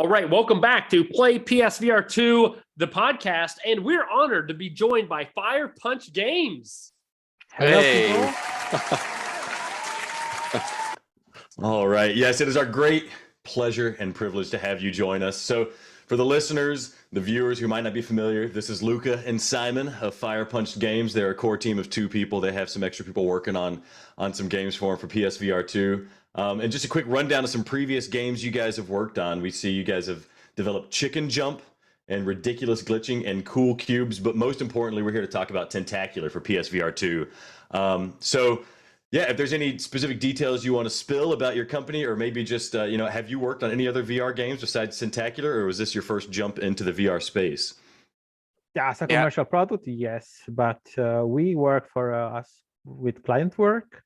All right, welcome back to Play PSVR2, the podcast, and we're honored to be joined by Firepunchd Games. Hey. All right. Yes, it is our great pleasure and privilege to have you join us. So for the listeners, the viewers who might not be familiar, this is Luca and Simon of Firepunchd Games. They're a core team of 2 people. They have some extra people working on some games for them for PSVR2. And just a quick rundown of some previous games you guys have worked on. We see you guys have developed Chicken Jump and Ridiculous Glitching and Cool Cubes. But most importantly, we're here to talk about Tentacular for PSVR2. So yeah, if there's any specific details you want to spill about your company, or maybe just, have you worked on any other VR games besides Tentacular, or was this your first jump into the VR space? Yeah, as a commercial product, yes, but we work for us with client work,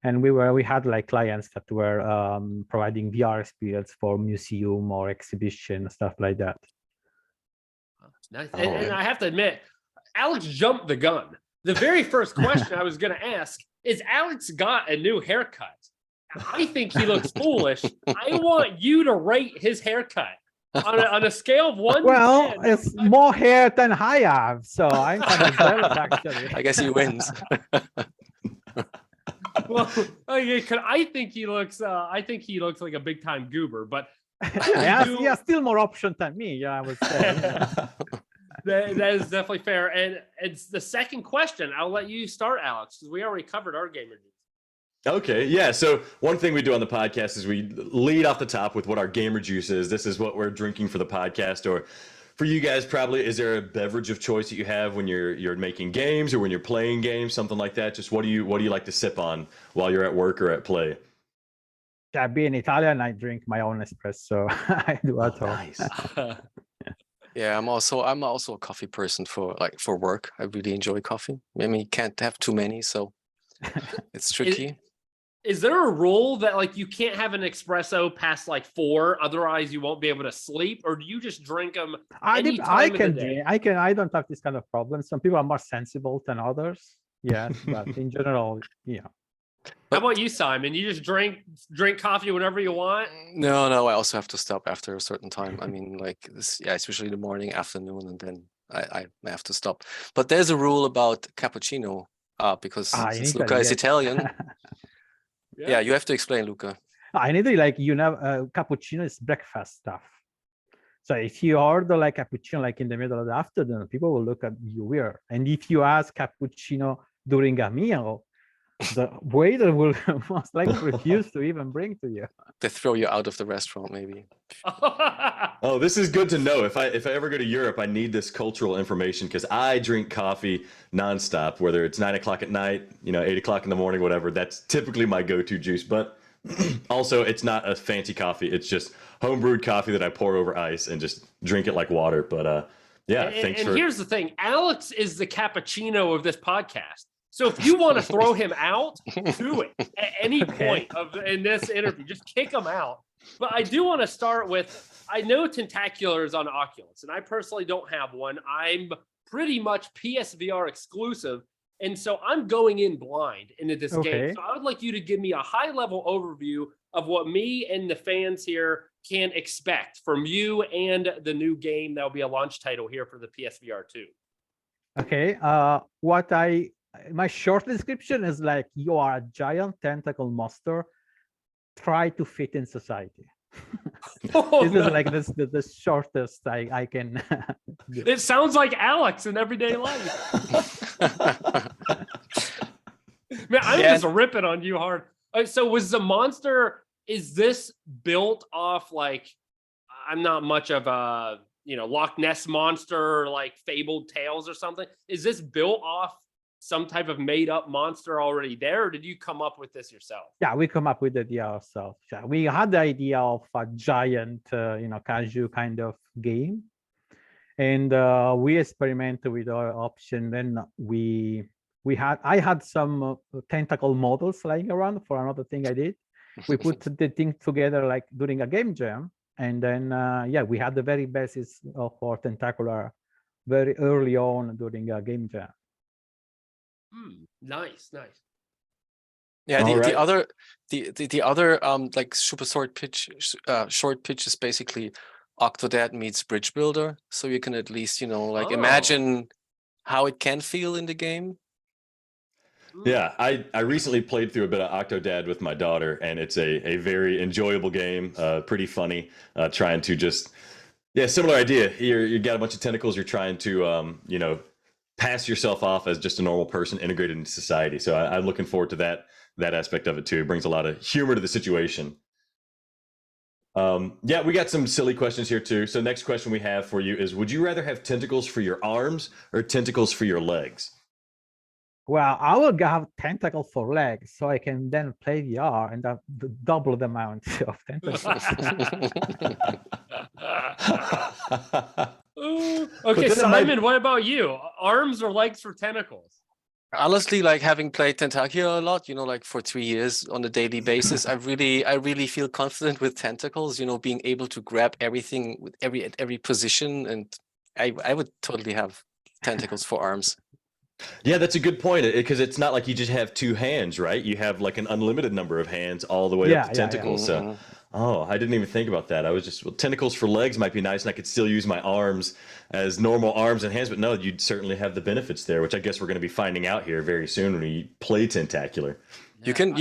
and we had like clients that were providing VR experience for museum or exhibition, stuff like that. Nice. And I have to admit, Alex jumped the gun. The very first question I was going to ask is, Alex got a new haircut. I think he looks foolish. I want you to rate his haircut on a scale of 1 well, to 10. It's more hair than I have, so I'm kind of jealous, actually. I guess he wins. Well, I think he looks like a big time goober, but he has still more options than me. Yeah, I would say. That is definitely fair. And it's the second question. I'll let you start, Alex, because we already covered our gamer news. Okay, yeah. So one thing we do on the podcast is we lead off the top with what our gamer juice is. This is what we're drinking for the podcast, or for you guys probably. Is there a beverage of choice that you have when you're making games or when you're playing games, something like that? Just what do you like to sip on while you're at work or at play? Yeah, being Italian, I drink my own espresso. I do at home. Nice. Yeah, I'm also a coffee person for work. I really enjoy coffee. I mean, you can't have too many, so it's tricky. Is there a rule that like you can't have an espresso past like 4, otherwise you won't be able to sleep, or do you just drink them any time of the day? I don't have this kind of problem. Some people are more sensible than others. Yes, but in general, yeah. How about you, Simon? You just drink coffee whenever you want? No, I also have to stop after a certain time. I mean, like this, yeah, especially the morning, afternoon, and then I have to stop. But there's a rule about cappuccino, because since Luca is Italian. Yeah, you have to explain, Luca. In Italy, like cappuccino is breakfast stuff. So if you order like cappuccino like in the middle of the afternoon, people will look at you weird. And if you ask cappuccino during a meal, the waiter will most likely refuse to even bring to you. They throw you out of the restaurant, maybe. Oh, this is good to know. If I ever go to Europe, I need this cultural information, because I drink coffee nonstop, whether it's 9 o'clock at night, 8 o'clock in the morning, whatever. That's typically my go-to juice. But also, it's not a fancy coffee. It's just home-brewed coffee that I pour over ice and just drink it like water. But yeah, thanks. And here's the thing. Alex is the cappuccino of this podcast. So if you want to throw him out, do it at any point in this interview. Just kick him out. But I do want to start with, I know Tentacular is on Oculus, and I personally don't have one. I'm pretty much PSVR exclusive, and so I'm going in blind into this game. So I would like you to give me a high-level overview of what me and the fans here can expect from you and the new game that will be a launch title here for the PSVR2. Okay, my short description is like, you are a giant tentacle monster. Try to fit in society. This is like the shortest I can do. It sounds like Alex in everyday life. Man, I'm just ripping on you hard. So was the monster, is this built off like, I'm not much of a, Loch Ness monster, like Fabled Tales or something. Is this built off some type of made up monster already there, or did you come up with this yourself? Yeah, we come up with the idea ourselves. Yeah, we had the idea of a giant, casual kind of game, and we experimented with our option. Then I had some tentacle models lying around for another thing I did. We put the thing together like during a game jam, and then we had the very basis of our Tentacular very early on during a game jam. Nice. Yeah, the other like super short pitch is basically Octodad meets Bridge Builder, so you can at least, like Oh. imagine how it can feel in the game. Yeah, I recently played through a bit of Octodad with my daughter, and it's a very enjoyable game, pretty funny, trying to just, similar idea. You got a bunch of tentacles, you're trying to, pass yourself off as just a normal person integrated into society. So I'm looking forward to that aspect of it too. It brings a lot of humor to the situation. We got some silly questions here too. So next question we have for you is, would you rather have tentacles for your arms or tentacles for your legs? Well, I will have tentacle for legs, so I can then play VR and have double the amount of tentacles. Okay, Simon, what about you? Arms or legs for tentacles? Honestly, like having played Tentacular a lot, like for 3 years on a daily basis, I really feel confident with tentacles, being able to grab everything with every position, and I would totally have tentacles for arms. Yeah, that's a good point, because it's not like you just have two hands, right? You have like an unlimited number of hands all the way up to tentacles. So, I didn't even think about that. I was just, tentacles for legs might be nice, and I could still use my arms as normal arms and hands. But no, you'd certainly have the benefits there, which I guess we're going to be finding out here very soon when we play Tentacular. You can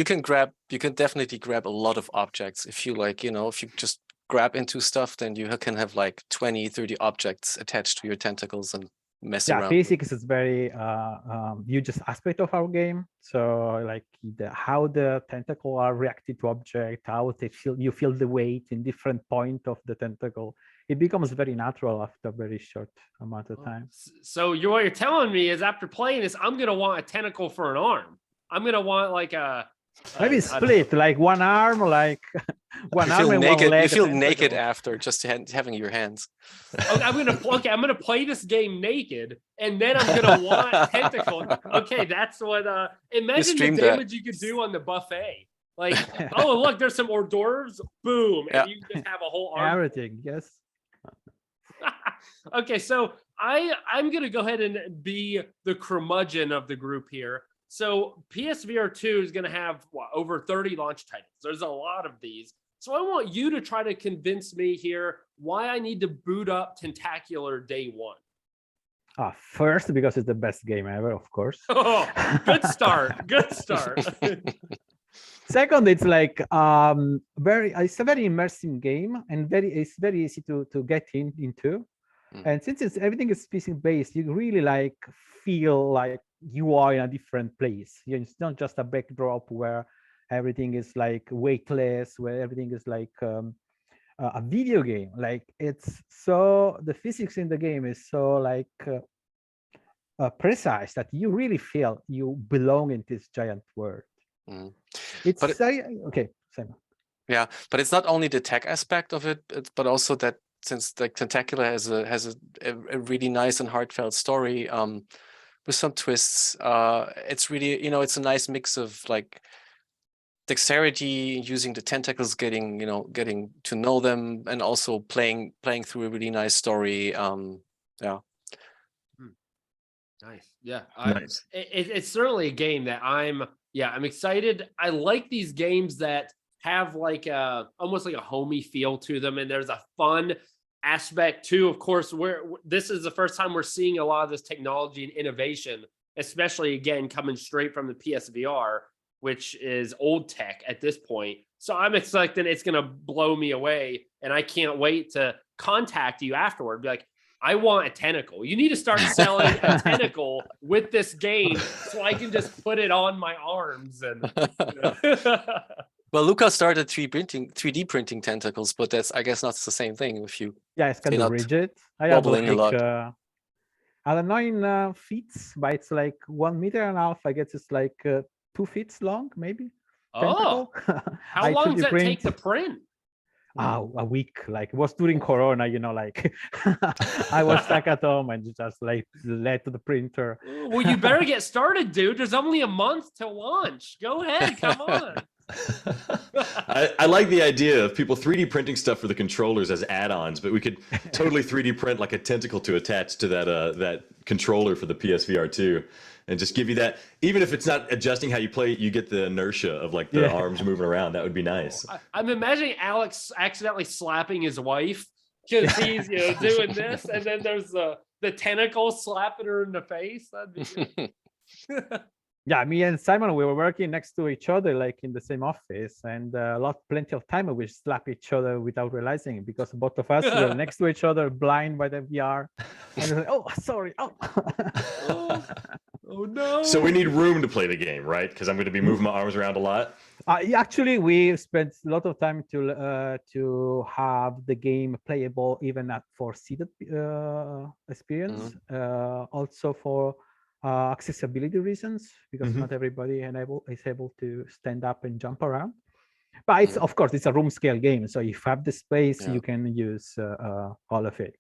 definitely grab a lot of objects if you like, if you just grab into stuff, then you can have like 20, 30 objects attached to your tentacles and mess around. Physics is very huge aspect of our game. So like how the tentacle are reacted to object, how they you feel the weight in different point of the tentacle. It becomes very natural after a very short amount of time. So what you're telling me is, after playing this, I'm gonna want a tentacle for an arm. I'm gonna want like maybe split, like one arm, like one arm and naked, one leg. You feel naked after just having your hands. I'm gonna play this game naked, and then I'm gonna want tentacle. Okay, that's what. Imagine the damage you could do on the buffet. Like, oh look, there's some hors d'oeuvres. Boom, and you just have a whole arm. Everything, yes. Okay, so I'm gonna go ahead and be the curmudgeon of the group here. So PSVR2 is going to have over 30 launch titles. There's a lot of these. So I want you to try to convince me here why I need to boot up Tentacular day one. First, because it's the best game ever, of course. Oh, good start. Good start. Second, it's like it's a very immersive game, and it's very easy to get into. And since everything is physics based, you really like feel like you are in a different place. It's not just a backdrop where everything is like weightless, where everything is like a video game. Like it's so, the physics in the game is so like precise that you really feel you belong in this giant world. It's okay, Simon. Yeah, but it's not only the tech aspect of it, but also that since like Tentacular has a really nice and heartfelt story with some twists. It's really, it's a nice mix of like dexterity, using the tentacles, getting to know them, and also playing through a really nice story. Nice. Yeah. Nice. It's certainly a game that I'm excited. I like these games that have like almost like a homey feel to them, and there's a fun aspect too. Of course, this is the first time we're seeing a lot of this technology and innovation, especially again coming straight from the PSVR, which is old tech at this point. So I'm expecting it's going to blow me away, and I can't wait to contact you afterward. Be like, I want a tentacle. You need to start selling a tentacle with this game so I can just put it on my arms. And well, Luca started 3D printing tentacles, but that's, I guess, not the same thing if you. Yeah, it's kind of rigid. I have wobbling a lot. I don't know in feet, but it's like 1.5 meters. I guess it's like 2 feet long, maybe. Oh, how long does that take to print? A week. Like it was during Corona, like I was stuck at home and just like led to the printer. Well, you better get started, dude. There's only a month to launch. Go ahead, come on. I like the idea of people 3D printing stuff for the controllers as add-ons, but we could totally 3D print like a tentacle to attach to that controller for the PSVR2, and just give you that. Even if it's not adjusting how you play, you get the inertia of like the arms moving around. That would be nice. I'm imagining Alex accidentally slapping his wife because he's doing this, and then there's the tentacle slapping her in the face. That'd be good. Yeah, me and Simon, we were working next to each other, like in the same office, and plenty of time we slap each other without realizing it, because both of us were next to each other, blind by the VR. And like, oh, sorry. Oh. Oh no. So we need room to play the game, right? Because I'm going to be moving my arms around a lot. Actually, we spent a lot of time to have the game playable even for seated experience. Also for accessibility reasons, because not everybody is able to stand up and jump around. But it's of course it's a room scale game, so if you have the space, you can use all of it.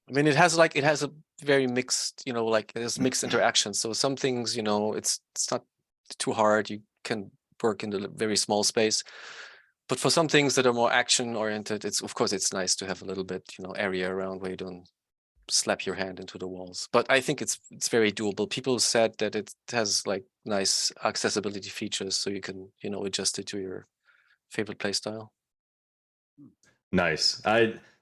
I mean, it has a very mixed, like there's mixed interactions. So some things, it's not too hard. You can work in the very small space. But for some things that are more action oriented, it's nice to have a little bit, area around where you don't slap your hand into the walls. But I think it's very doable. People said that it has like nice accessibility features, so you can, adjust it to your favorite play style. Nice.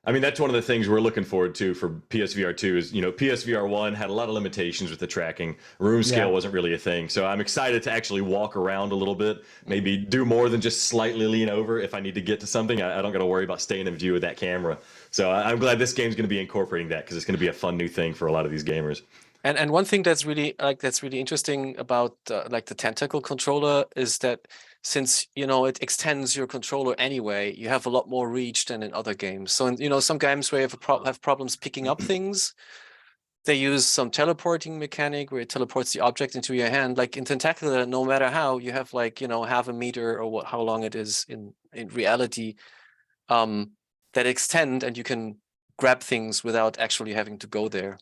I mean, that's one of the things we're looking forward to for PSVR2 is, PSVR1 had a lot of limitations with the tracking. Room scale wasn't really a thing. So I'm excited to actually walk around a little bit, maybe do more than just slightly lean over if I need to get to something. I don't got to worry about staying in view of that camera. So I'm glad this game's going to be incorporating that, because it's going to be a fun new thing for a lot of these gamers. And one thing that's really interesting about the tentacle controller is that since it extends your controller anyway, you have a lot more reach than in other games. So in some games where you have problems picking up things, they use some teleporting mechanic where it teleports the object into your hand. Like in Tentacular, no matter how, you have half a meter or how long it is in reality that extend, and you can grab things without actually having to go there.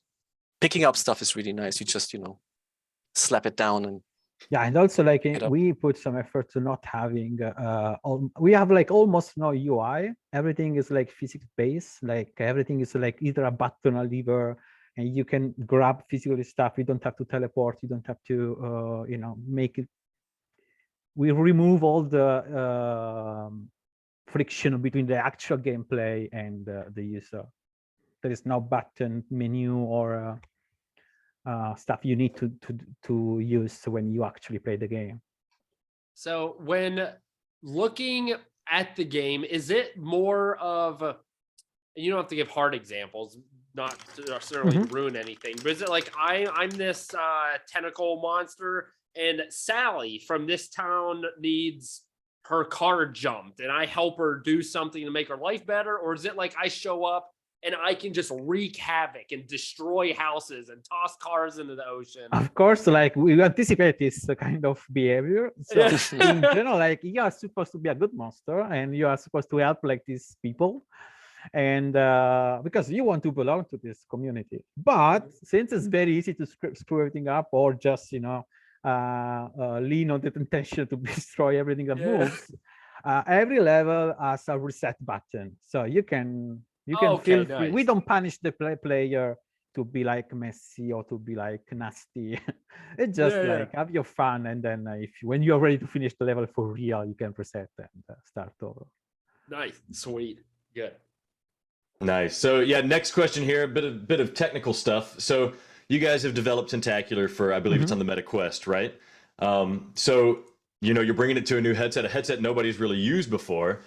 Picking up stuff is really nice. You just, slap it down and and also we put some effort to not having we have almost no UI. Everything is physics based. Everything is either a button or lever, and you can grab physical stuff. You don't have to teleport. You don't have to make it. We remove all the friction between the actual gameplay and the user. There is no button, menu, or stuff you need to use when you actually play the game. So when looking at the game, is it more of you don't have to give hard examples, not to necessarily ruin anything, but is it like I'm this tentacle monster, and Sally from this town needs her car jumped, and I help her do something to make her life better? Or is it like I show up and I can just wreak havoc and destroy houses and toss cars into the ocean? Of course, we anticipate this kind of behavior. So in general, you are supposed to be a good monster, and you are supposed to help these people, and because you want to belong to this community. But since it's very easy to screw everything up, or just lean on the temptation to destroy everything that moves, every level has a reset button, so you can feel free. Nice. We don't punish the player to be messy or to be nasty. It's just have your fun, and then when you're ready to finish the level for real, you can reset and start over. Nice, sweet, good. Nice. So next question here, a bit of technical stuff. So you guys have developed Tentacular for, I believe it's on the Meta Quest, right? So you're bringing it to a new headset, a headset nobody's really used before,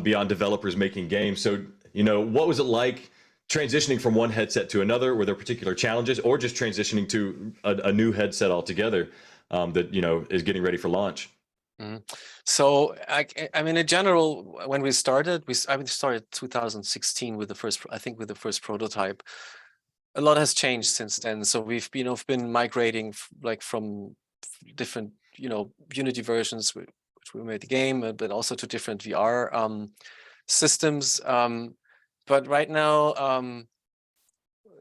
beyond developers making games. So what was it like transitioning from one headset to another? Were there particular challenges, or just transitioning to a new headset altogether that is getting ready for launch? So I mean, in general, when we started, we started 2016 with the first prototype. A lot has changed since then. So we've been migrating from different Unity versions, which we made the game, but also to different VR systems. But right now,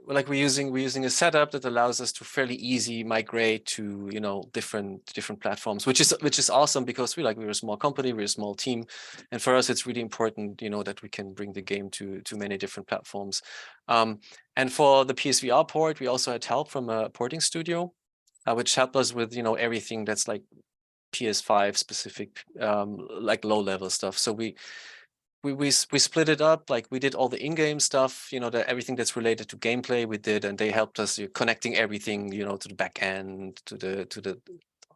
we're using a setup that allows us to fairly easy migrate to different platforms, which is awesome, because we're a small company, we're a small team, and for us it's really important that we can bring the game to many different platforms. And for the PSVR port, we also had help from a porting studio, which helped us with everything that's PS5 specific, low level stuff. So we split it up. Like we did all the in-game stuff, everything that's related to gameplay we did, and they helped us connecting everything, to the back end, to the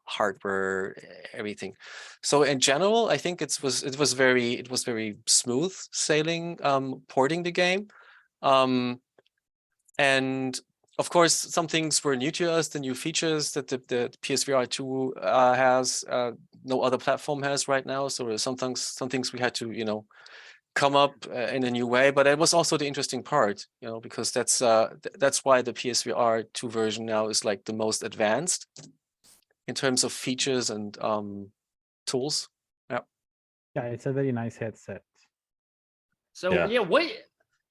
hardware, everything. So in general, I think it was very smooth sailing, porting the game. And of course, some things were new to us, the new features that the PSVR2 has, no other platform has right now. So some things we had to, come up in a new way. But it was also the interesting part, because that's why the PSVR2 version now is like the most advanced in terms of features and tools. Yeah, it's a very nice headset. So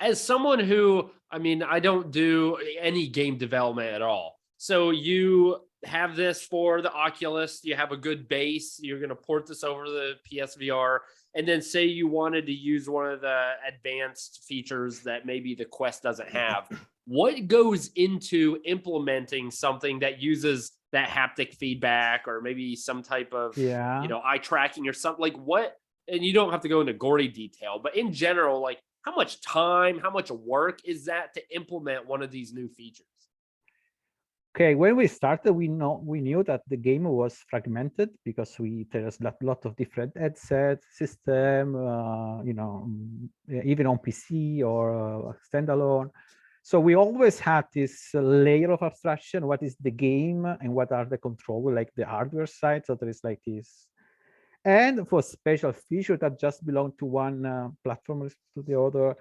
as someone who, I don't do any game development at all. So you have this for the Oculus, you have a good base, you're going to port this over to the PSVR, and then say you wanted to use one of the advanced features that maybe the Quest doesn't have. What goes into implementing something that uses that haptic feedback, or maybe some type of, eye tracking or something? Like what? And you don't have to go into gory detail, but in general, like how much time, how much work is that to implement one of these new features? Okay, when we started, we knew that the game was fragmented because there's a lot of different headset system, even on PC or standalone. So we always had this layer of abstraction. What is the game and what are the control, like the hardware side? So there is like this. And for special feature that just belong to one platform to the other,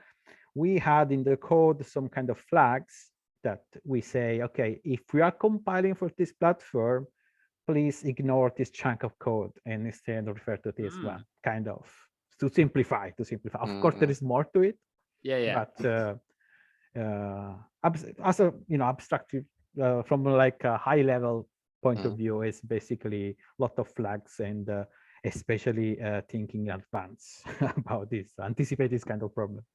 we had in the code some kind of flags that we say, okay, if we are compiling for this platform, please ignore this chunk of code and instead refer to this one, kind of to simplify. Of course, there is more to it. But as a abstractive from like a high level point of view, is basically a lot of flags and especially thinking in advance about this, anticipate this kind of problem.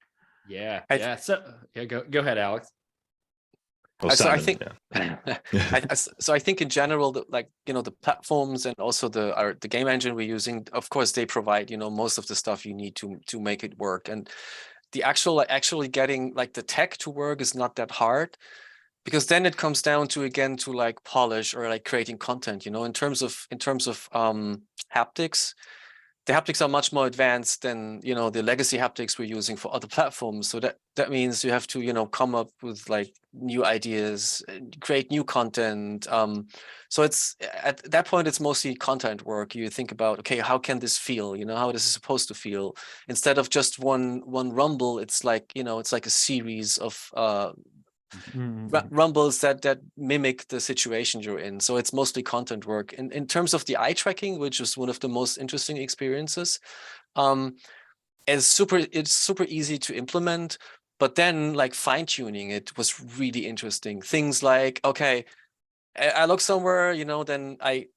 So go ahead, Alex. So I think, I think in general, the platforms and also the game engine we're using, of course, they provide most of the stuff you need to make it work. And the actually getting like the tech to work is not that hard, because then it comes down to again to like polish or like creating content. In terms of haptics. The haptics are much more advanced than the legacy haptics we're using for other platforms. So that means you have to come up with like new ideas, create new content. So it's at that point it's mostly content work. You think about, okay, how can this feel? How this is supposed to feel. Instead of just one rumble, it's like it's like a series of rumbles that mimic the situation you're in. So it's mostly content work. In terms of the eye tracking, which is one of the most interesting experiences, it's super easy to implement, but then like fine-tuning it was really interesting. Things like, okay, I look somewhere, then I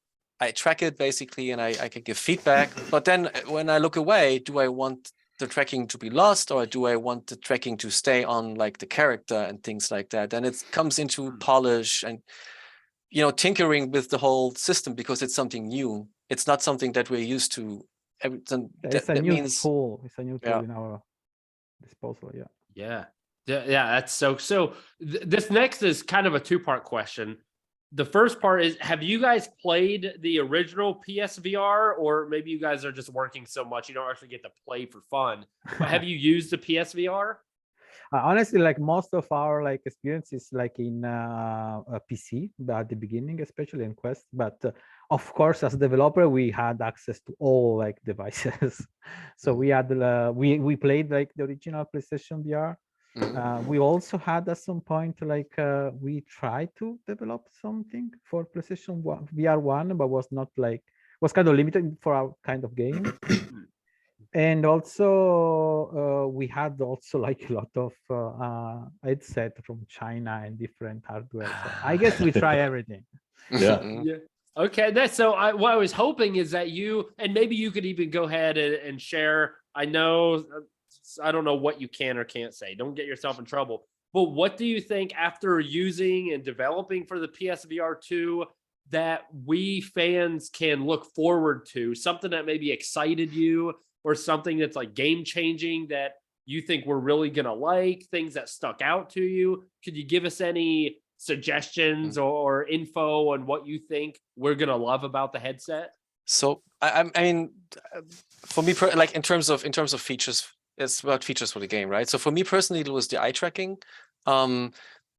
track it basically and I can give feedback, but then when I look away, do I want the tracking to be lost, or do I want the tracking to stay on like the character and things like that? And it comes into polish and tinkering with the whole system, because it's something new. It's not something that we're used to. It's a new tool. It's a new tool in our disposal. That's so this next is kind of a two-part question. The first part is, have you guys played the original PSVR, or maybe you guys are just working so much you don't actually get to play for fun? But have you used the PSVR? Honestly, like most of our like experiences like in a PC, but at the beginning, especially in Quest. But of course, as a developer, we had access to all like devices. So we had we played like the original PlayStation VR. We also had at some point like we tried to develop something for PlayStation VR1, but was kind of limited for our kind of game. And also we had also like a lot of headset from China and different hardware. So I guess we try everything. Okay, that's so. What I was hoping is that you, and maybe you could even go ahead and share. I don't know what you can or can't say. Don't get yourself in trouble. But what do you think after using and developing for the PSVR2 that we fans can look forward to? Something that maybe excited you, or something that's like game changing that you think we're really going to like, things that stuck out to you? Could you give us any suggestions or info on what you think we're going to love about the headset? So I mean, for me, like in terms of features, it's about features for the game, right? So for me personally, it was the eye tracking,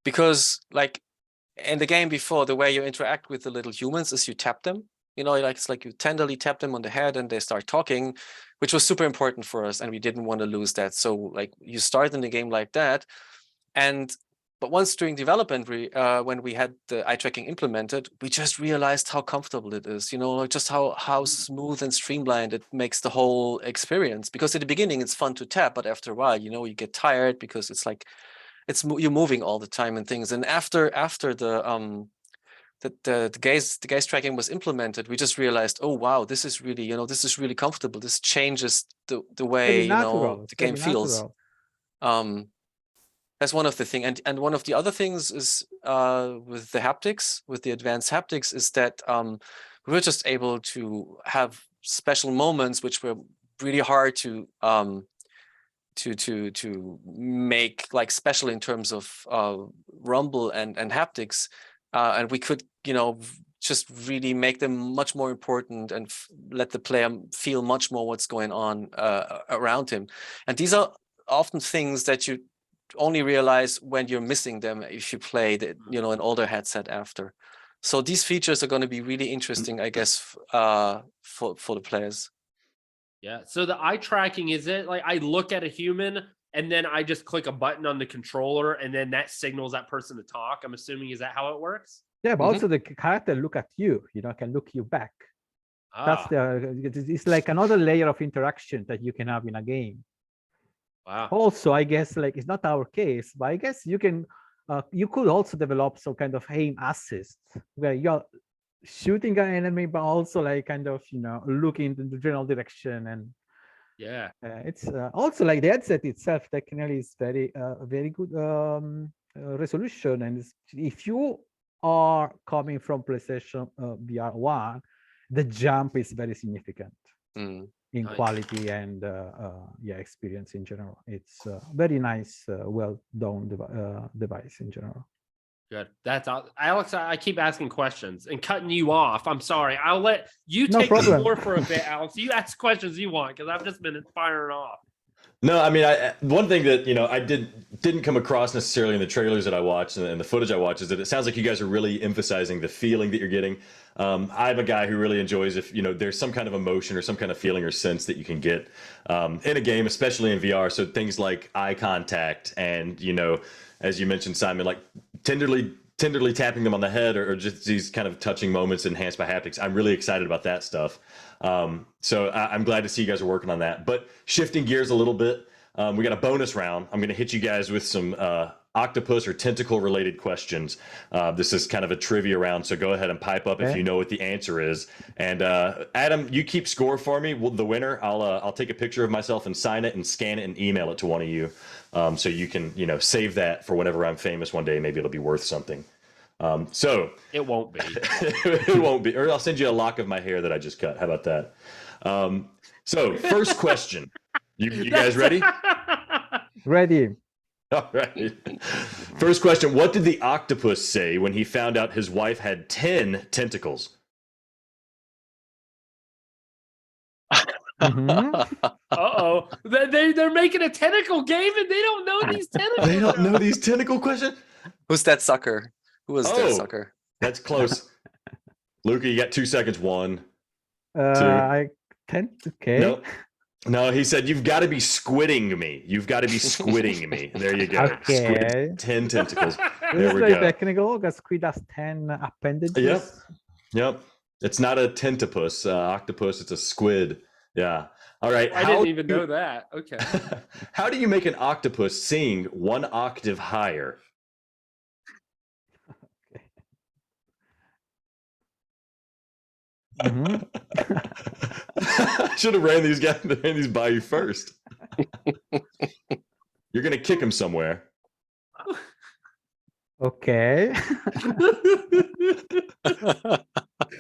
because like in the game before, the way you interact with the little humans is you tap them. You know, like it's like you tenderly tap them on the head and they start talking, which was super important for us, and we didn't want to lose that. So like you start in the game like that, but once during development, when we had the eye tracking implemented, we just realized how comfortable it is. You know, just how smooth and streamlined it makes the whole experience. Because at the beginning it's fun to tap, but after a while, you know, you get tired because it's like you're moving all the time and things. And after the gaze tracking was implemented, we just realized, oh wow, this is really, you know, this is really comfortable. This changes the way, you know, the game feels. That's one of the things. And one of the other things is with the haptics, with the advanced haptics, is that we were just able to have special moments which were really hard to make like special in terms of rumble and haptics, and we could, you know, just really make them much more important and let the player feel much more what's going on around him. And these are often things that you only realize when you're missing them if you play the, you know, an older headset after. So these features are going to be really interesting, I guess, for the players. Yeah. So the eye tracking, is it like I look at a human and then I just click a button on the controller and then that signals that person to talk? I'm assuming, is that how it works? Yeah, but also the character look at you, you know, can look you back. That's it's like another layer of interaction that you can have in a game. Wow. Also, I guess like it's not our case, but I guess you can, you could also develop some kind of aim assist where you're shooting an enemy, but also like kind of, you know, looking in the general direction. And yeah, it's also like the headset itself technically is very, very good resolution. And if you are coming from PlayStation VR1, the jump is very significant. In quality and yeah, experience in general. It's very nice, well done device in general. Good. That's Alex. I keep asking questions and cutting you off. I'm sorry. I'll let you take the floor for a bit, Alex. You ask questions you want because I've just been firing off. No, I mean, one thing that, you know, I didn't come across necessarily in the trailers that I watched and the footage I watched is that it sounds like you guys are really emphasizing the feeling that you're getting. I'm a guy who really enjoys if, you know, there's some kind of emotion or some kind of feeling or sense that you can get in a game, especially in VR. So things like eye contact and, you know, as you mentioned, Simon, like tenderly tapping them on the head or just these kind of touching moments enhanced by haptics. I'm really excited about that stuff. So I'm glad to see you guys are working on that. But shifting gears a little bit, we got a bonus round. I'm going to hit you guys with some octopus or tentacle related questions. This is kind of a trivia round, so go ahead and pipe up if you know what the answer is. And Adam, you keep score for me. The winner, I'll take a picture of myself and sign it and scan it and email it to one of you, so you can, you know, save that for whenever I'm famous one day. Maybe it'll be worth something. So it won't be. It won't be. Or I'll send you a lock of my hair that I just cut. How about that? So first question. You guys ready? Ready. All right. First question. What did the octopus say when he found out his wife had 10 tentacles? Uh-oh. They're making a tentacle game and they don't know these tentacles. They don't know these tentacle questions? Who's that sucker? Who was that sucker? That's close. Luca, you got 2 seconds. 1, 2. I can't. Okay. No, he said, you've got to be squidding me. You've got to be squidding me. There you go. Okay. Squid, 10 tentacles. There we go. Technical, because squid has 10 appendages. Yep. It's not a tentapus, octopus. It's a squid. Yeah. All right. I didn't even know that. Okay. How do you make an octopus sing 1 octave higher? I should have ran these by you first. You're gonna kick him somewhere. Okay.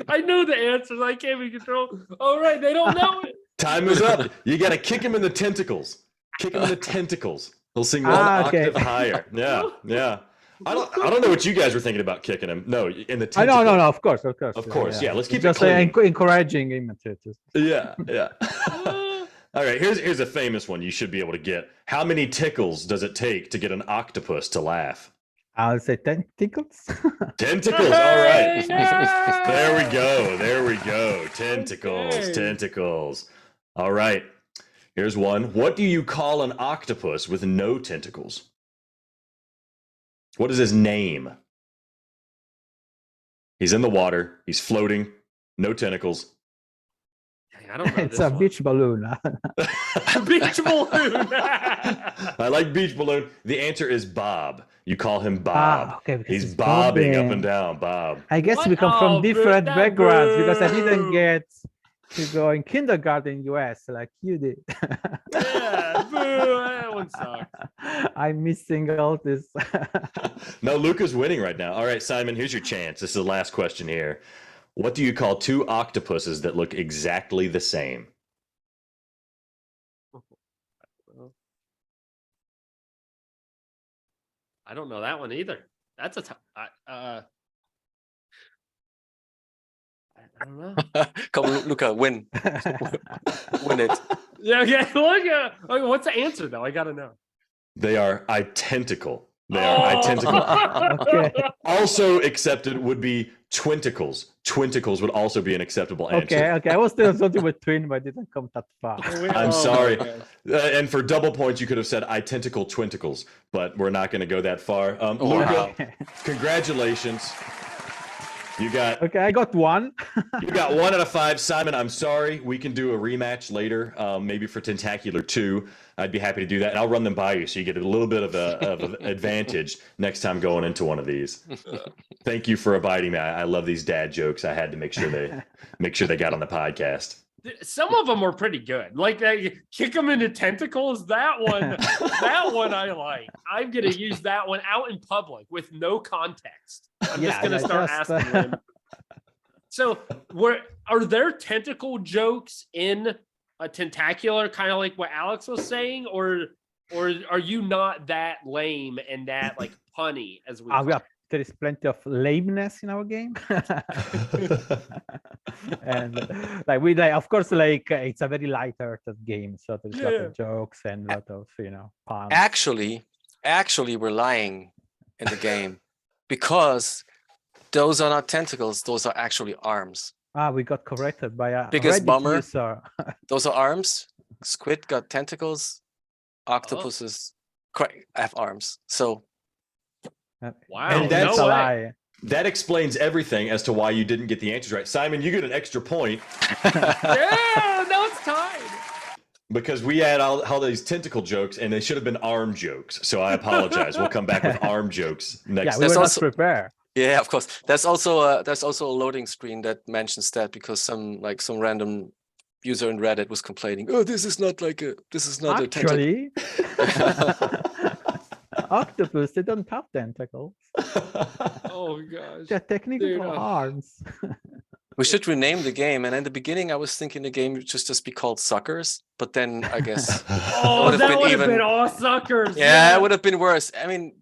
I know the answers. I can't be controlled. All right, they don't know it. Time is up. You got to kick him in the tentacles. Kick him in the tentacles. He'll sing one octave higher. Yeah, yeah. I don't know what you guys were thinking about kicking him. No, in the tentacles. No, of course. Of course, yeah. Let's keep just it clean. Encouraging him to. Yeah, yeah. All right, here's a famous one you should be able to get. How many tickles does it take to get an octopus to laugh? I'll say tentacles. Tentacles. All right. There we go. There we go. Tentacles. Okay. Tentacles. All right. Here's one. What do you call an octopus with no tentacles? What is his name? He's in the water. He's floating. No tentacles. I don't know. It's a beach balloon. Beach balloon. I like beach balloon. The answer is Bob. You call him Bob. Okay, he's bobbing up and down, Bob. I guess we come from different backgrounds because I didn't get to go in kindergarten in US like you did. Yeah, boo, that one sucked. I'm missing all this. No, Luca's winning right now. All right, Simon, here's your chance. This is the last question here. What do you call two octopuses that look exactly the same? I don't know that one either. That's a I don't know. Come on, Luca, win. Win it. Yeah, look. What's the answer though? I gotta know. They are identical. They are identical. Okay. Also accepted would be twinticles. Twinticles would also be an acceptable answer. Okay. I was still something with twin, but I didn't come that far. I'm sorry. And for double points, you could have said identical twinticles, but we're not going to go that far. Luca, congratulations. You got okay. I got one. You got 1 out of 5. Simon, I'm sorry. We can do a rematch later, maybe for Tentacular 2. I'd be happy to do that, and I'll run them by you so you get a little bit of an advantage next time going into one of these. Thank you for abiding me. I love these dad jokes. I had to make sure they got on the podcast. Some of them were pretty good. Like that, kick them into tentacles. That one I like. I'm gonna use that one out in public with no context. I'm just gonna start asking them. So, are there tentacle jokes in a Tentacular, kind of like what Alex was saying, or are you not that lame and that like punny as we? There is plenty of lameness in our game. And of course, it's a very light-hearted game, so there's a lot of jokes and a lot of puns. Actually, we're lying in the game because those are not tentacles; those are actually arms. We got corrected by a biggest Reddit bummer. User. Those are arms. Squid got tentacles. Octopuses have arms. So. Wow, and that's a lie. That explains everything as to why you didn't get the answers right. Simon, you get an extra point. Yeah, now it's tied. Because we had all these tentacle jokes, and they should have been arm jokes. So I apologize. We'll come back with arm jokes next. Yeah, we were not prepared. Yeah, of course. There's also a loading screen that mentions that because some random user in Reddit was complaining. Oh, this is not a tentacle. Octopus, they don't have tentacles. Oh gosh. They're technical arms. We should rename the game. And in the beginning, I was thinking the game would just be called Suckers. But then I guess that would have been all Suckers. Yeah, it would have been worse. I mean,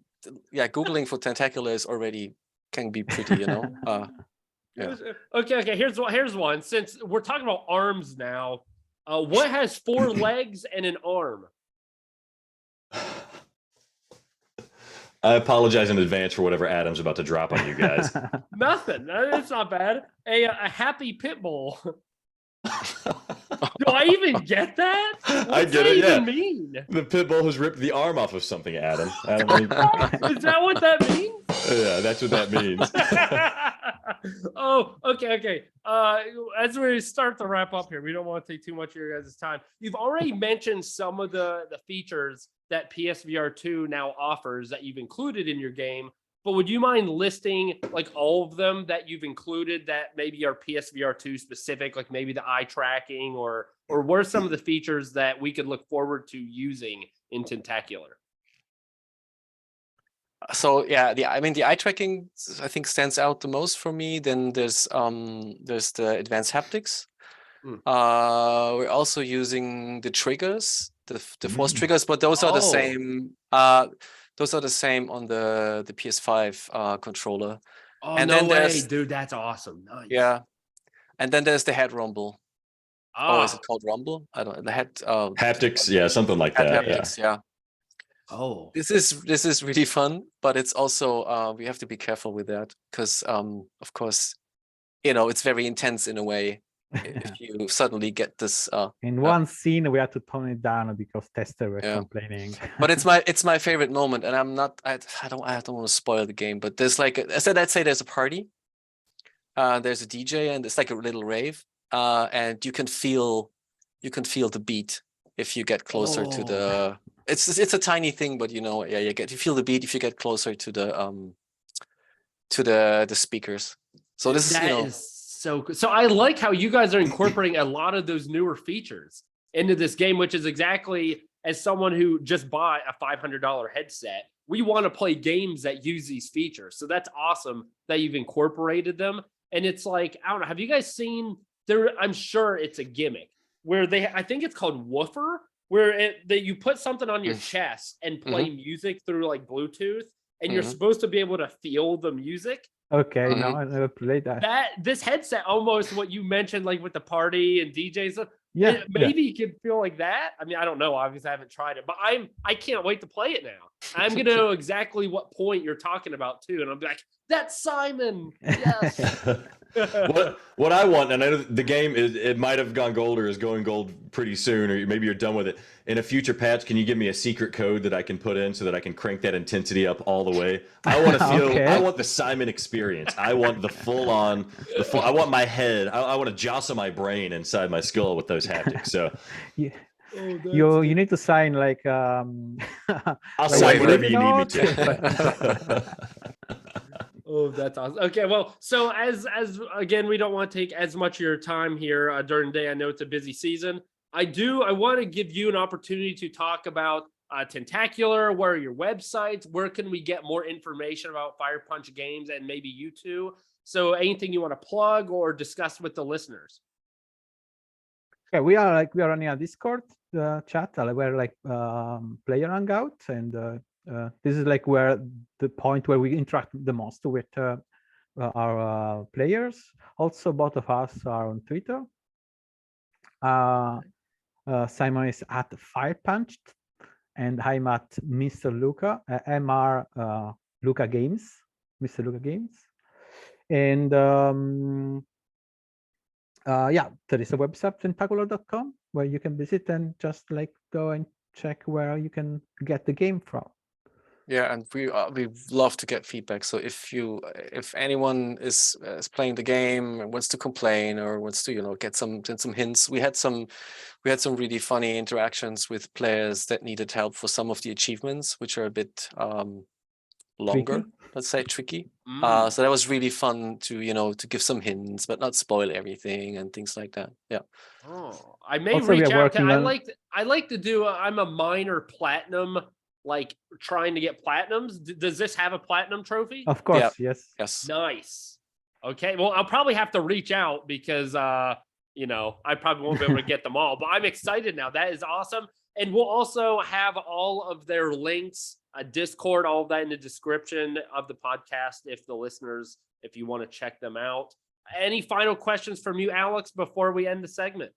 yeah, Googling for Tentacular is already can be pretty, Yeah. Okay. Here's one. Since we're talking about arms now, what has 4 legs and an arm? I apologize in advance for whatever Adam's about to drop on you guys. Nothing. It's not bad. A happy pit bull. Do I even get that? I get it. Even mean? The pit bull has ripped the arm off of something, Adam. Is that what that means? Yeah, that's what that means. Oh, okay. As we start to wrap up here, we don't want to take too much of your guys' time. You've already mentioned some of the features that PSVR2 now offers that you've included in your game, but would you mind listing like all of them that you've included that maybe are PSVR2 specific, like maybe the eye tracking, or what are some of the features that we could look forward to using in Tentacular? So yeah, the eye tracking I think stands out the most for me. Then there's the advanced haptics, We're also using the triggers, the force triggers, but those are the same. Those are the same on the PS5 controller. Oh, and no then way, there's dude. That's awesome. Nice. yeah, and then there's the head rumble. Oh, is Ah, it called rumble? I don't. The head Haptics, yeah, something like head that. haptics. Yeah. oh, This is really fun, but it's also we have to be careful with that because of course, you know, it's very intense in a way. If you suddenly get this In one scene, we had to tone it down because testers were complaining. but it's my favorite moment, and I don't want to spoil the game, but there's like let's say there's a party, there's a DJ, and it's like a little rave, and you can feel the beat if you get closer to the. It's a tiny thing, but you know, yeah, you feel the beat if you get closer to the speakers. So this is so good. So I like how you guys are incorporating a lot of those newer features into this game, which is exactly, as someone who just bought a $500 headset, we want to play games that use these features. So that's awesome that you've incorporated them. And it's like, I don't know, have you guys seen there? I'm sure it's a gimmick where I think it's called Woofer, where that you put something on your chest and play music through like Bluetooth, and you're supposed to be able to feel the music. Okay, no, I never played that. This headset, almost what you mentioned, like with the party and DJs. Yeah, maybe you could feel like that. I mean, I don't know. Obviously, I haven't tried it, but I can't wait to play it now. I'm gonna know exactly what point you're talking about too, and I'll be like, "That's Simon." Yes. What I want, and I know the game it might have gone gold or is going gold pretty soon, or maybe you're done with it. In a future patch, can you give me a secret code that I can put in so that I can crank that intensity up all the way? I want to feel. I want the Simon experience. I want the full on. I want my head. I want to jostle my brain inside my skull with those haptics. So. Yeah. You need to sign like I'll sign whatever you need me to. Oh, that's awesome. Okay, well, so as again, we don't want to take as much of your time here during the day. I know it's a busy season. I want to give you an opportunity to talk about Tentacular. Where are your websites? Where can we get more information about Firepunchd games and maybe you two? So anything you want to plug or discuss with the listeners? Yeah, we are running a Discord chat where like player hangout, and this is like where the point where we interact the most with our players. Also, both of us are on Twitter. Simon is at Firepunchd, and I'm at Mr. Luca, Mr. Luca Games, and yeah, there is a website, tentacular.com, where you can visit and just like go and check where you can get the game from. Yeah, and we love to get feedback. So if anyone is playing the game and wants to complain or wants to get some hints, we had some really funny interactions with players that needed help for some of the achievements, which are a bit longer, tricky. Let's say tricky. So that was really fun to to give some hints but not spoil everything and things like that. Yeah. Oh, I may Also, reach out. I like to do. I'm a minor platinum. Like trying to get platinums. Does this have a platinum trophy? Of course, yes. Nice. Okay, well, I'll probably have to reach out because I probably won't be able to get them all, but I'm excited now. That is awesome. And we'll also have all of their links, Discord, all of that in the description of the podcast if you want to check them out. Any final questions from you, Alex, before we end the segment?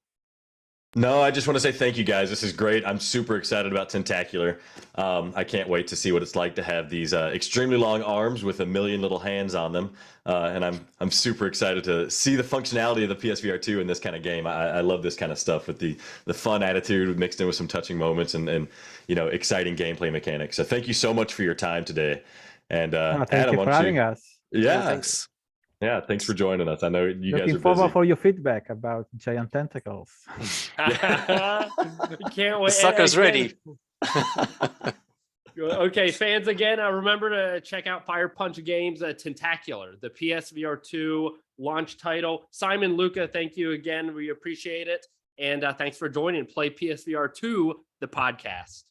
No, I just want to say thank you, guys. This is great. I'm super excited about Tentacular. I can't wait to see what it's like to have these extremely long arms with a million little hands on them. And I'm super excited to see the functionality of the PSVR2 in this kind of game. I love this kind of stuff with the fun attitude mixed in with some touching moments and exciting gameplay mechanics. So thank you so much for your time today. And thank Adam, you for having us. Yeah, thanks. Yeah, thanks for joining us. I know you guys are Looking forward for your feedback about giant tentacles. Can't wait. The sucker's ready. Okay, fans, again, remember to check out Firepunchd Games, Tentacular, the PSVR2 launch title. Simon, Luca, thank you again. We appreciate it. And thanks for joining Play PSVR2, the podcast.